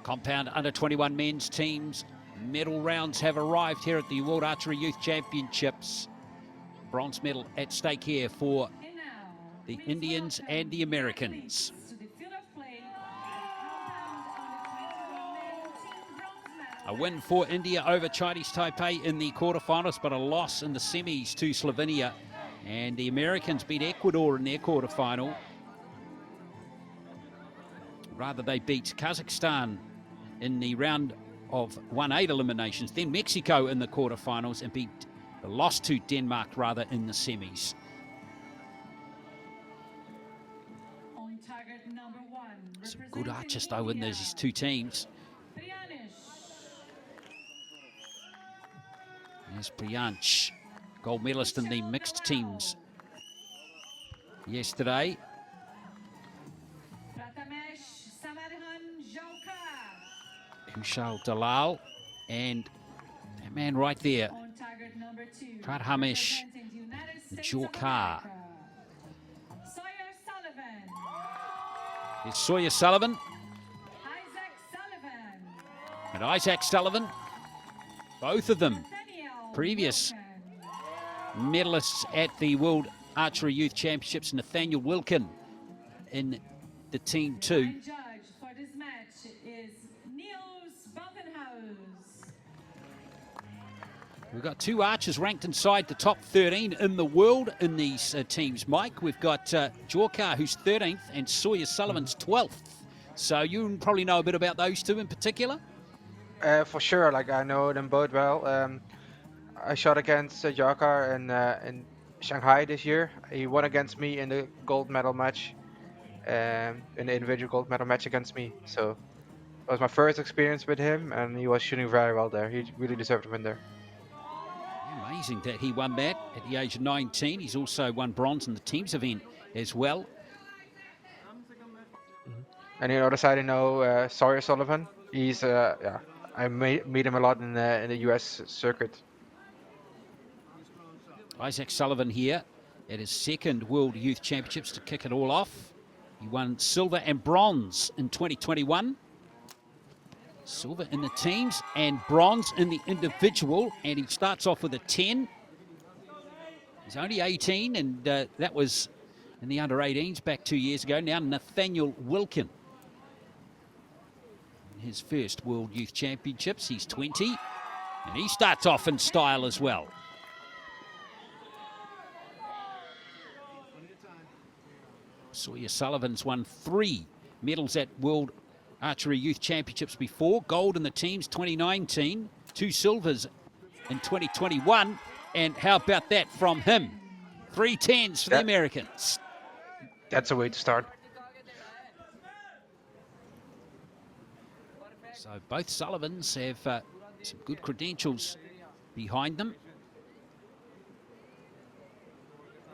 Compound under-21 men's teams medal rounds have arrived here at the World Archery Youth Championships. Bronze medal at stake here for the Indians and the Americans. A win for India over Chinese Taipei in the quarterfinals, but a loss in the semis to Slovenia. And the Americans beat Ecuador in their quarterfinal. Rather, they beat Kazakhstan in the round of 1/8 eliminations, then Mexico in the quarterfinals, and lost to Denmark rather in the semis. Some good archers though in these two teams. There's Priyansh, gold medalist in the mixed teams yesterday. Kushal Dalal and that man right there, Pradhamesh Jorkar. There's Sawyer Sullivan and Isaac Sullivan, both of them previous medalists at the World Archery Youth Championships. Nathaniel Wilkin in the team too. We've got two archers ranked inside the top 13 in the world in these teams, Mike. We've got Jorkar, who's 13th, and Sawyer Sullivan's 12th. So you probably know a bit about those two in particular? For sure, like I know them both well. I shot against Jorkar in Shanghai this year. He won against me in the gold medal match, in the individual gold medal match against me. So it was my first experience with him, and he was shooting very well there. He really deserved to win there. Amazing that he won that at the age of 19. He's also won bronze in the teams event as well. And on the other side, I know Sawyer Sullivan. He's I meet him a lot in the US circuit. Isaac Sullivan here at his second World Youth Championships to kick it all off. He won silver and bronze in 2021. Silver in the teams and bronze in the individual, and he starts off with a 10. He's only 18, and that was in the under-18s back 2 years ago. Now Nathaniel Wilkin, in his first World Youth Championships. He's 20, and he starts off in style as well. Sawyer Sullivan's won 3 medals at World Archery Youth Championships before. Gold in the teams 2019, 2 silvers in 2021. And how about that from him? 3 10s for the Americans. That's a way to start. So both Sullivans have some good credentials behind them.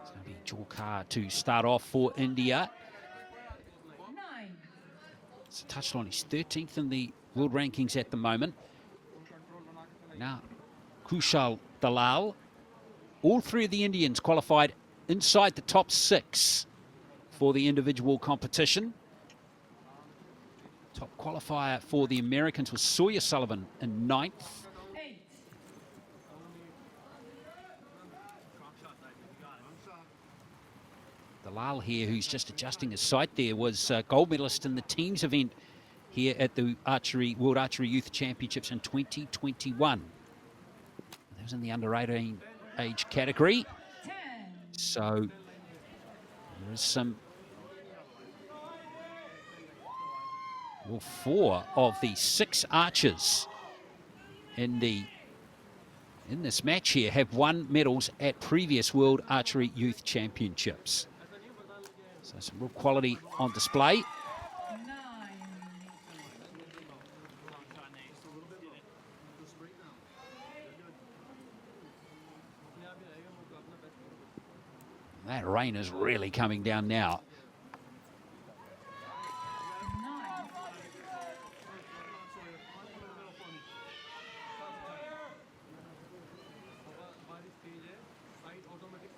It's going to be Jorkar to start off for India. So touched on, he's 13th in the world rankings at the moment. Now, Kushal Dalal. All 3 of the Indians qualified inside the top 6 for the individual competition. Top qualifier for the Americans was Sawyer Sullivan in 9th. Dalal here, who's just adjusting his sight there, was gold medalist in the teams event here at the World Archery Youth Championships in 2021. That was in the under-18 age category. So there is some... Well, 4 of the 6 archers in this match here have won medals at previous World Archery Youth Championships. So some real quality on display. That rain is really coming down now.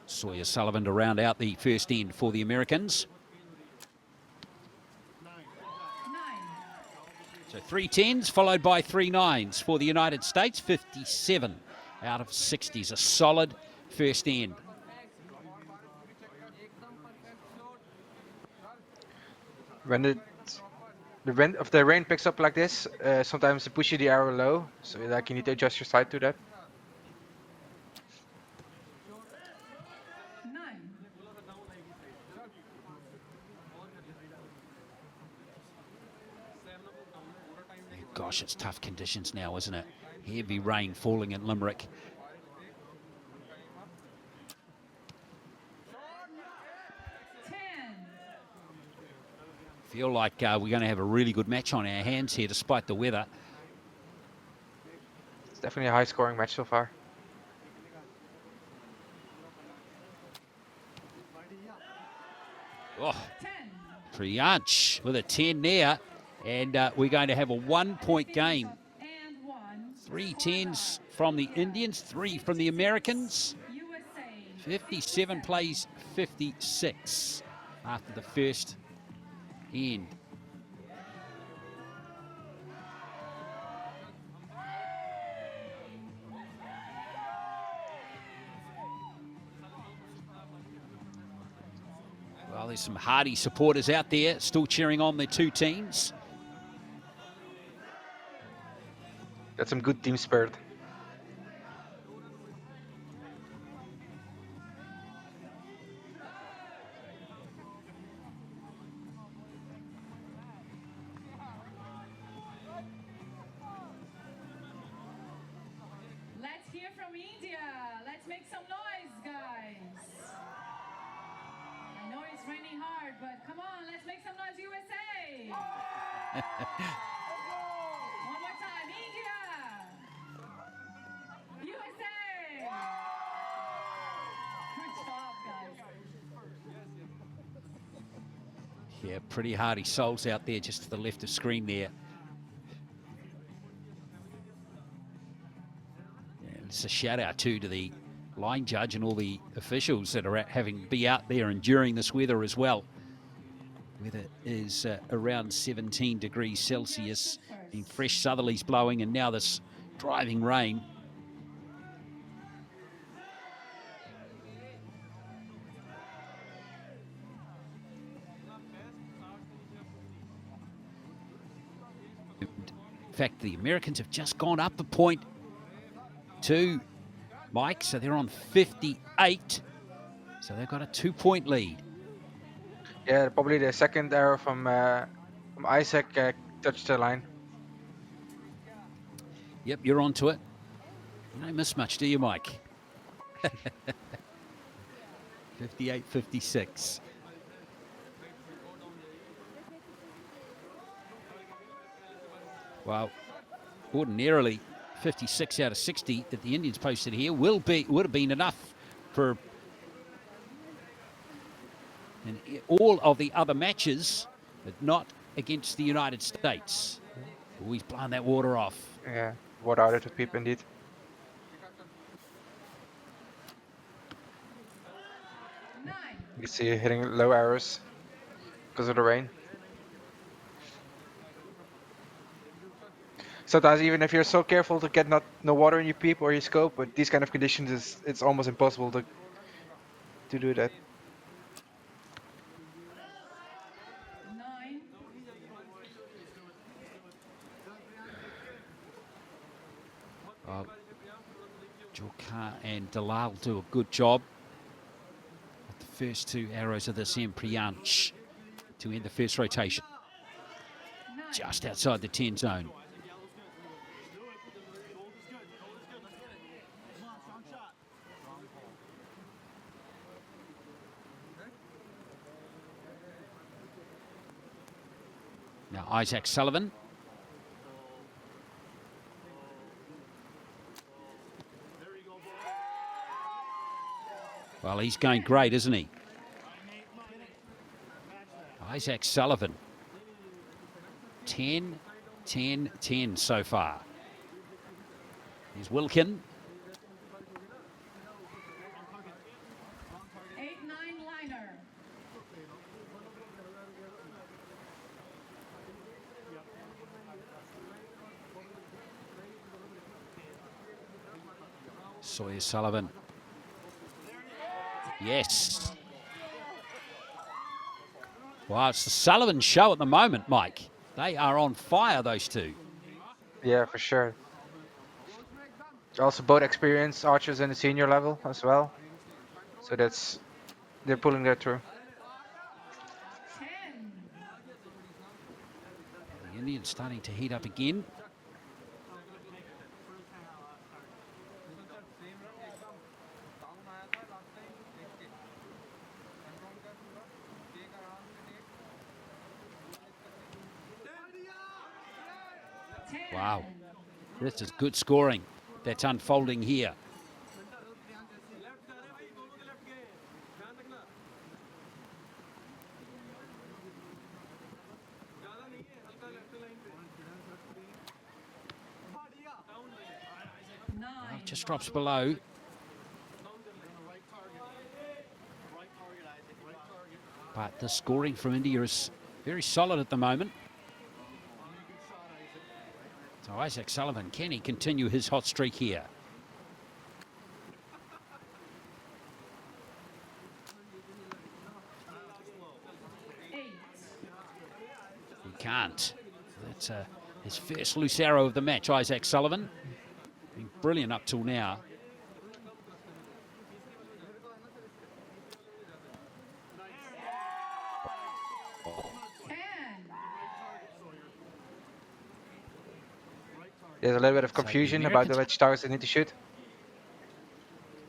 Sawyer Sullivan to round out the first end for the Americans. So 3 10s followed by 3 9s for the United States. 57 out of 60s. A solid first end. When if the rain picks up like this, sometimes it pushes the arrow low, so like you need to adjust your sight to that. Gosh, it's tough conditions now, isn't it? Heavy rain falling in Limerick. Feel like we're going to have a really good match on our hands here, despite the weather. It's definitely a high-scoring match so far. Oh, Priyanch with a 10 there. And we're going to have a 1-point game. 3 10s from the Indians, 3 from the Americans. 57 plays 56 after the first end. Well, there's some hardy supporters out there still cheering on their 2 teams. That's some good team spirit. Let's hear from India. Let's make some noise, guys. I know it's raining hard, but come on, let's make some noise, USA. One more time, India. USA. Good job, guys. Yeah, pretty hardy souls out there just to the left of screen there. It's a shout out too to the line judge and all the officials that are be out there enduring this weather as well. Weather is around 17 degrees Celsius, and fresh southerlies blowing, and now this driving rain. In fact, the Americans have just gone up a point to Mike, so they're on 58. So they've got a 2-point lead. Yeah, probably the second arrow from Isaac touched the line. Yep, you're onto it. You don't miss much, do you, Mike? 58-56. Well, ordinarily 56 out of 60 that the Indians posted here would have been enough for all of the other matches, but not against the United States. Always blowing that water off. Yeah, water out of the peep indeed. You see hitting low arrows because of the rain. Sometimes even if you're so careful to get no water in your peep or your scope, with these kind of conditions, it's almost impossible to do that. 9. Well, Jorkar and Dalal do a good job. The first 2 arrows of this end, Priyanch to end the first rotation. Just outside the 10 zone. Now Isaac Sullivan. Well, he's going great, isn't he? Isaac Sullivan. 10, 10, 10 so far. Here's Wilkin. 8-9 liner. Sawyer Sullivan. Yes. Wow, it's the Sullivan show at the moment, Mike. They are on fire, those two. Yeah, for sure. Also, both experienced archers in the senior level as well. So they're pulling that through. 10. The Indians starting to heat up again. Wow, this is good scoring that's unfolding here. Well, just drops below. But the scoring from India is very solid at the moment. So Isaac Sullivan, can he continue his hot streak here? He can't. That's his first loose arrow of the match, Isaac Sullivan. Been brilliant up till now. There's a little bit of confusion about which towers they need to shoot.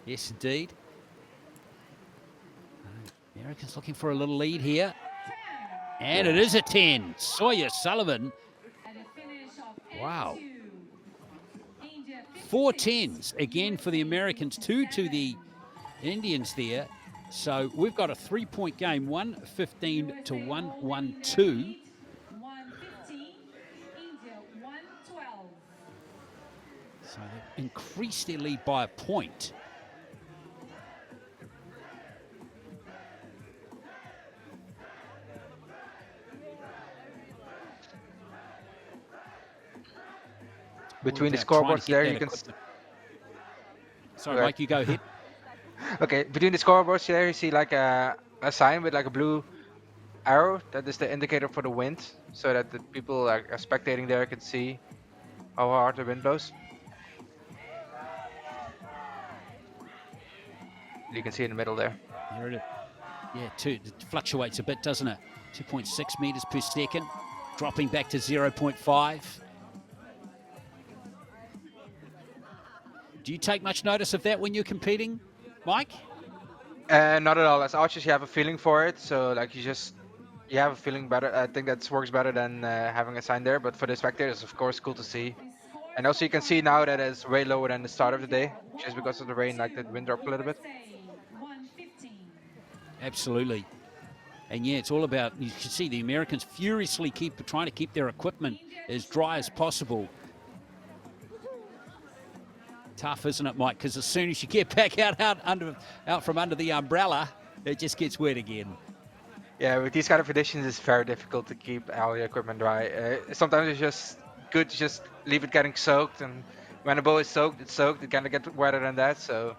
Yes, indeed. Americans looking for a little lead here. And it is a 10. Sawyer Sullivan. Wow. 4 10s again for the Americans, 2 to the Indians there. So we've got a 3-point game, 115 to 112. So they've increased their lead by a point. Between the scoreboards there, you can... Sorry, Mike, you go ahead. Okay, between the scoreboards there, you see like a sign with like a blue arrow. That is the indicator for the wind, so that the people are spectating there can see how hard the wind blows. You can see in the middle there. There it is. Yeah, it fluctuates a bit, doesn't it? 2.6 meters per second, dropping back to 0.5. Do you take much notice of that when you're competing, Mike? Not at all. As archers, you have a feeling for it, so like you have a feeling better. I think that works better than having a sign there. But for the spectators, of course, cool to see. And also you can see now that it's way lower than the start of the day, just because of the rain, like the wind dropped a little bit. Absolutely. And yeah, it's all about, you can see the Americans furiously trying to keep their equipment as dry as possible. Tough, isn't it, Mike? Because as soon as you get back out from under the umbrella, it just gets wet again. Yeah, with these kind of conditions, it's very difficult to keep all your equipment dry. Sometimes it's just good to just leave it getting soaked, and when the bow is soaked, it's soaked. It kind of gets wetter than that, so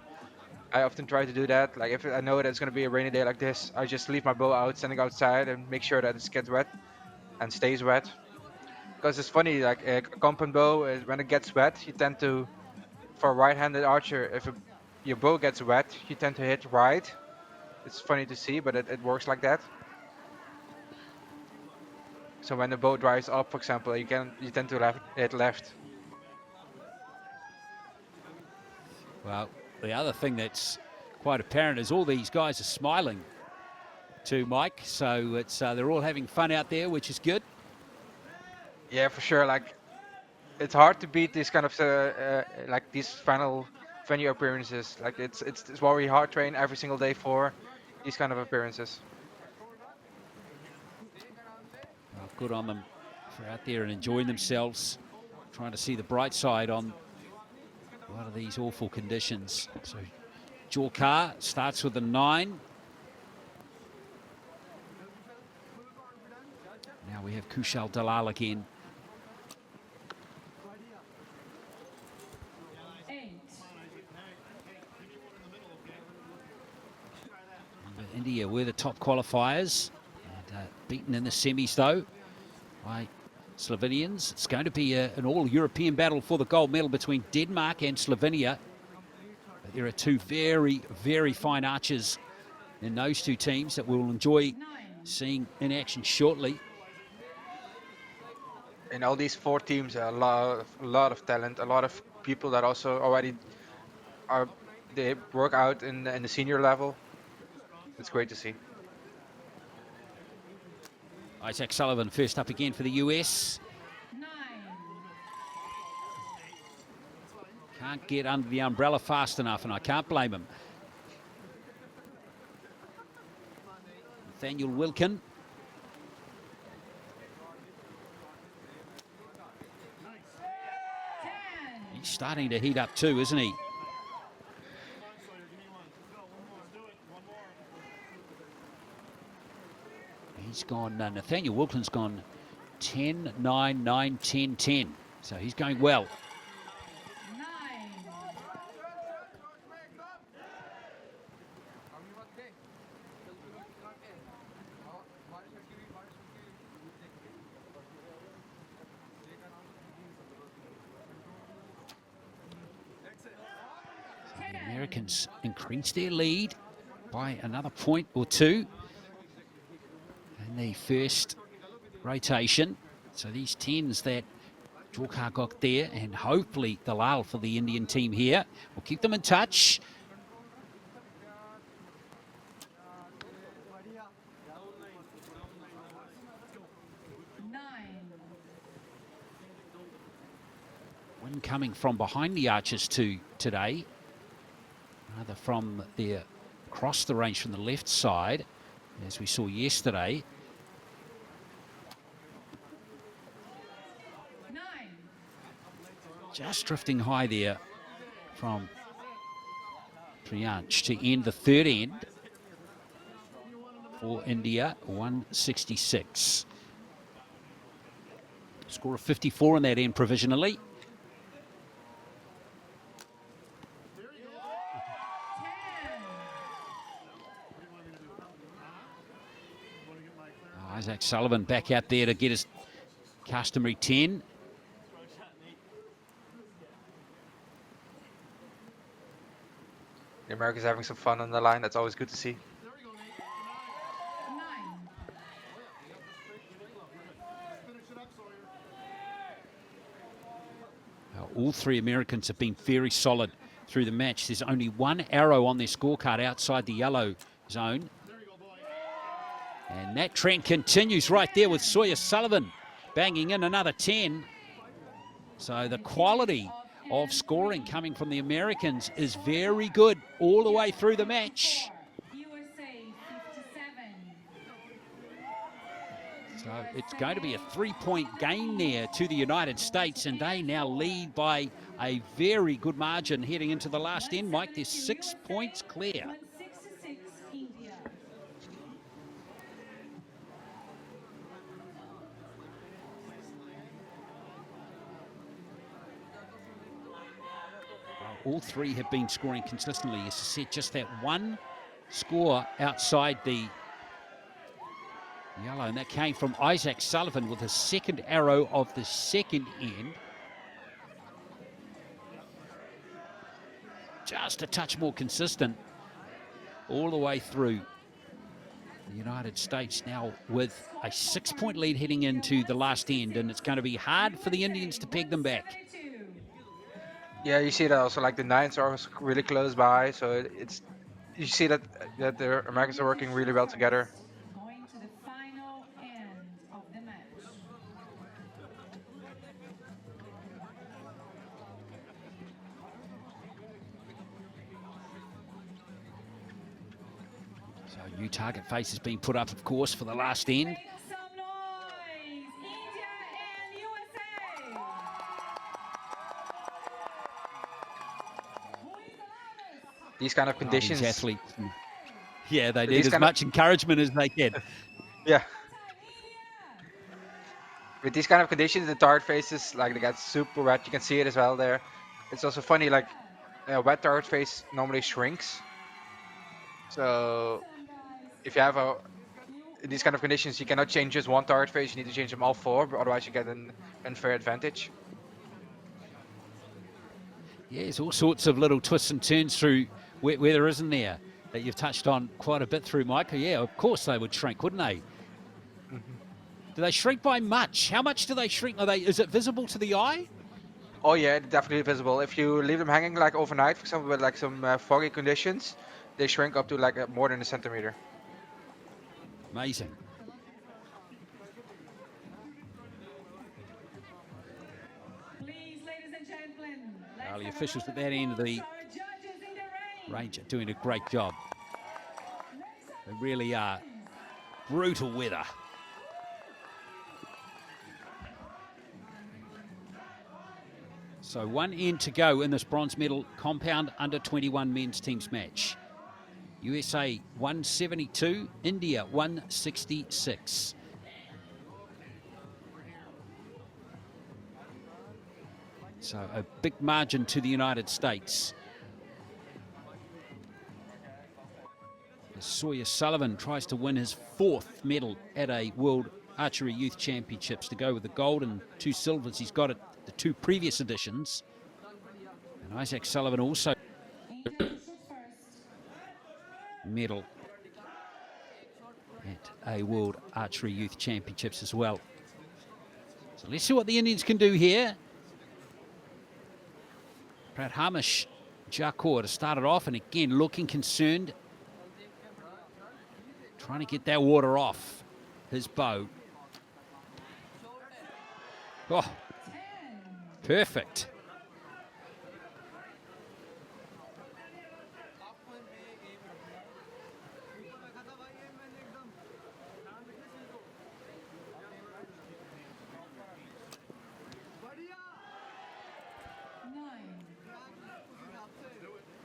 I often try to do that. Like if I know that it's going to be a rainy day like this, I just leave my bow out, standing outside, and make sure that it gets wet and stays wet. Because it's funny, like a compound bow, when it gets wet, you tend to, for a right-handed archer, if your bow gets wet, you tend to hit right. It's funny to see, but it works like that. So when the bow dries up, for example, you tend to hit left. Well, the other thing that's quite apparent is all these guys are smiling too, Mike. So it's they're all having fun out there, which is good. Yeah, for sure. Like it's hard to beat these kind of like these final venue appearances. Like it's what we hard train every single day for these kind of appearances. Well, good on them for out there and enjoying themselves, trying to see the bright side on a lot of these awful conditions. So Jorkar starts with a 9. Now we have Kushal Dalal again. 8. India were the top qualifiers, and, beaten in the semis though by Slovenians. It's going to be an all-European battle for the gold medal between Denmark and Slovenia. But there are two very, very fine archers in those two teams that we'll enjoy seeing in action shortly. In all these four teams, a lot of talent, a lot of people that also already they work out in the senior level. It's great to see. Isaac Sullivan first up again for the US. Can't get under the umbrella fast enough, and I can't blame him. Nathaniel Wilkin. He's starting to heat up too, isn't he? He's gone, Nathaniel Wilkin's gone 10, 9, 9, 10, 10. So he's going well. The Americans increased their lead by another point or two in the first rotation. So these 10s that Jorkar got there, and hopefully Dalal for the Indian team here will keep them in touch. One coming from behind the archers too today, rather from their across the range from the left side, as we saw yesterday. Just drifting high there from Priyansh to end the third end for India, 166. Score of 54 in that end provisionally. Isaac Sullivan back out there to get his customary 10. The Americans having some fun on the line. That's always good to see. All three Americans have been very solid through the match. There's only one arrow on their scorecard outside the yellow zone. And that trend continues right there with Sawyer Sullivan banging in another 10. So the quality of scoring coming from the Americans is very good all the way through the match. So it's going to be a 3-point gain there to the United States, and they now lead by a very good margin heading into the last end. Mike, they're 6 points clear. All three have been scoring consistently. As I said, just that one score outside the yellow, and that came from Isaac Sullivan with his second arrow of the second end. Just a touch more consistent all the way through. The United States now with a 6-point lead heading into the last end, and it's going to be hard for the Indians to peg them back. Yeah, you see that also, like the 9s are really close by, so it's you see that the Americans are working really well together. Going to the final end of the match. So a new target face has been put up, of course, for the last end. Make some noise, India and USA. Who is the loudest? These kind of conditions. These athletes, yeah, they But need these as kind of- much encouragement as they can. Yeah. With these kind of conditions, the target faces, like, they get super wet. You can see it as well there. It's also funny, like, a wet target face normally shrinks. So if you have in these kind of conditions, you cannot change just one target face. You need to change them all four, but otherwise you get an unfair advantage. Yeah, there's all sorts of little twists and turns through where there isn't there that you've touched on quite a bit through, Mike. Yeah, of course they would shrink, wouldn't they? Do they shrink by much? How much do they shrink? Is it visible to the eye? Oh yeah, definitely visible. If you leave them hanging like overnight, for example, with like some foggy conditions, they shrink up to like more than a centimeter. Amazing. Please, ladies and gentlemen, Well, the officials at that end of the range are doing a great job. They really are. Brutal weather. So 1 end to go in this bronze medal compound under 21 men's teams match. USA 172, India 166. So a big margin to the United States. As Sawyer Sullivan tries to win his 4th medal at a World Archery Youth Championships to go with the gold and 2 silvers. He's got it the 2 previous editions. And Isaac Sullivan also medal at a World Archery Youth Championships as well. So let's see what the Indians can do here. Prathamesh Jakor to start it off, and again looking concerned. Trying to get that water off his bow. Oh, perfect.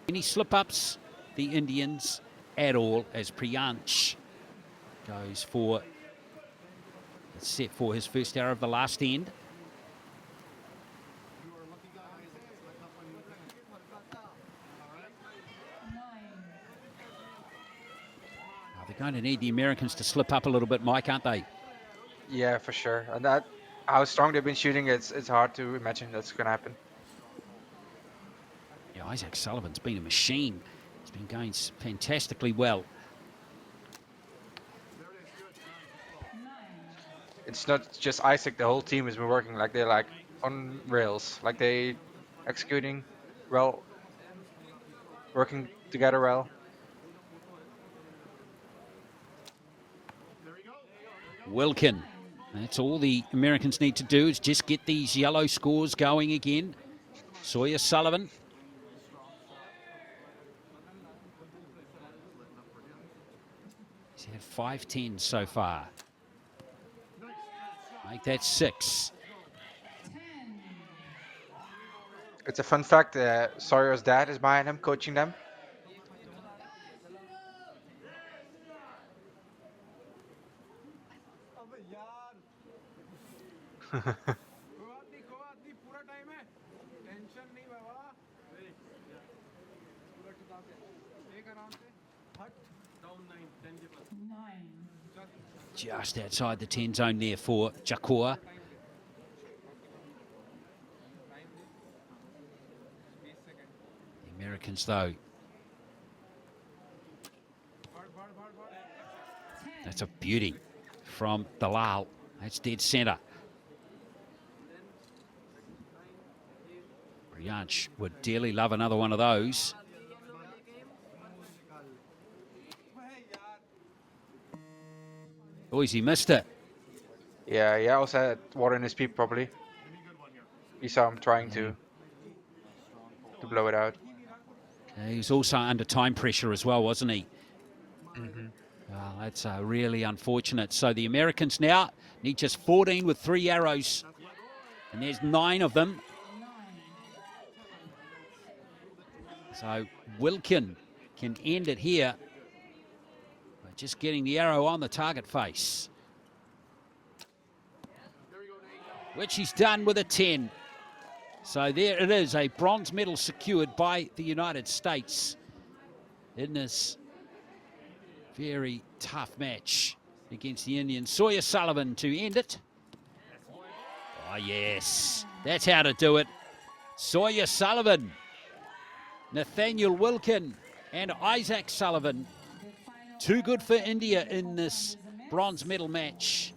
Any slip-ups, the Indians at all, as Priyansh goes for set for his first arrow of the last end. They're going to need the Americans to slip up a little bit, Mike, aren't they? Yeah, for sure. And that how strong they've been shooting, it's hard to imagine that's going to happen. Yeah, Isaac Sullivan's been a machine. He's been going fantastically well. It's not just Isaac, the whole team has been working like they're like on rails, like they executing well, working together well. Wilkin. That's all the Americans need to do is just get these yellow scores going again. Sawyer Sullivan. He's had 5 10s so far. Make that 6. It's a fun fact, Sawyer's dad is behind him, coaching them. Just outside the 10 zone there for Jakor. The Americans, though. That's a beauty from Dalal. That's dead centre. Priyansh would dearly love another one of those. Boys, he missed it. Yeah, he also had water in his peep probably. You saw him trying to blow it out. He was also under time pressure as well, wasn't he? Mm-hmm. Well, that's really unfortunate. So the Americans now need just 14 with 3 arrows. And there's 9 of them. So Wilkin can end it here by just getting the arrow on the target face. Which he's done with a 10. So there it is, a bronze medal secured by the United States in this Very tough match against the Indians. Sawyer Sullivan to end it. Oh, yes. That's how to do it. Sawyer Sullivan, Nathaniel Wilkin, and Isaac Sullivan. Too good for India in this bronze medal match.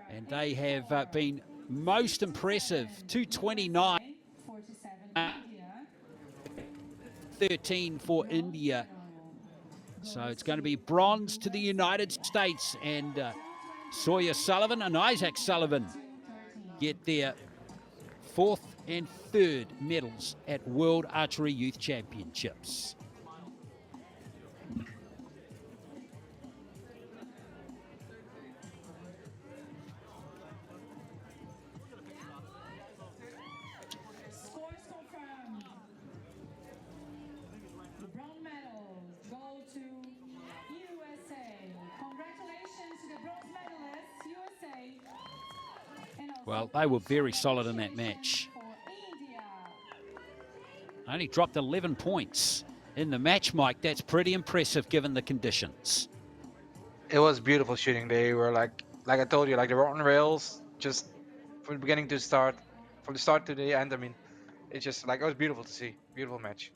And they have been most impressive. 229. 13 for India. So it's going to be bronze to the United States, and Sawyer Sullivan and Isaac Sullivan get their fourth and third medals at World Archery Youth Championships. Scores confirmed. The bronze medals go to USA. Congratulations to the bronze medalists, USA. And also Well, they were very solid in that match. for India. Only dropped 11 points in the match, Mike. That's pretty impressive given the conditions. It was beautiful shooting. They were like I told you, like they were on rails, just from the beginning to start, from the start to the end. I mean, it's just like it was beautiful to see. Beautiful match.